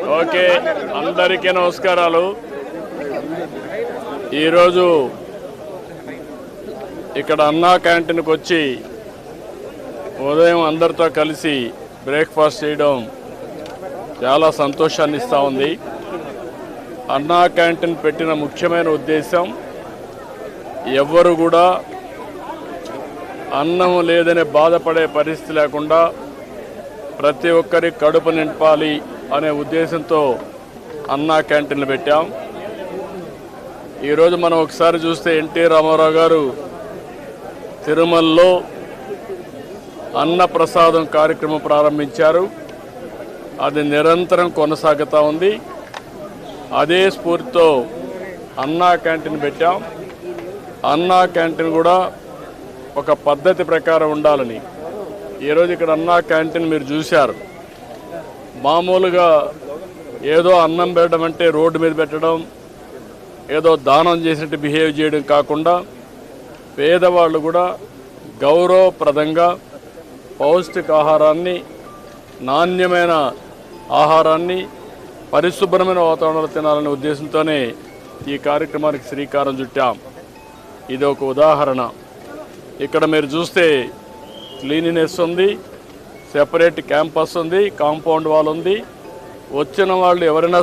Okay, అందరికీ నమస్కారాలు. ఈరోజు ఇక్కడ అన్నా క్యాంటీన్కి వచ్చి ఉదయం అందరితో కలిసి బ్రేక్ఫాస్ట్ చేయడం చాలా సంతోషాన్ని ఇస్తూ ఉంది. అన్నా క్యాంటీన్ పెట్టిన ముఖ్యమైన ఉద్దేశం ఎవ్వరు కూడా అన్నం లేదని బాధపడే పరిస్థితి లేకుండా ప్రతి ఒక్కరి కడుపు నింపాలి అనే ఉద్దేశంతో అన్నా క్యాంటీన్లు పెట్టాం. ఈరోజు మనం ఒకసారి చూస్తే ఎన్టీ రామారావు గారు తిరుమలలో అన్నప్రసాదం కార్యక్రమం ప్రారంభించారు. అది నిరంతరం కొనసాగుతూ ఉంది. అదే స్ఫూర్తితో అన్నా క్యాంటీన్ పెట్టాం. అన్నా క్యాంటీన్ కూడా ఒక పద్ధతి ప్రకారం ఉండాలని ఈరోజు ఇక్కడ అన్నా క్యాంటీన్ మీరు చూశారు. మామూలుగా ఏదో అన్నం పెట్టడం అంటే రోడ్డు మీద పెట్టడం, ఏదో దానం చేసినట్టు బిహేవ్ చేయడం కాకుండా పేదవాళ్ళు కూడా గౌరవప్రదంగా పౌష్టికాహారాన్ని, నాణ్యమైన ఆహారాన్ని పరిశుభ్రమైన వాతావరణంలో తినాలనే ఉద్దేశంతోనే ఈ కార్యక్రమానికి శ్రీకారం చుట్టాం. ఇది ఒక ఉదాహరణ. ఇక్కడ మీరు చూస్తే క్లీనినెస్ ఉంది, సెపరేట్ క్యాంపస్ ఉంది, కాంపౌండ్ వాల్ ఉంది. వచ్చిన వాళ్ళు ఎవరైనా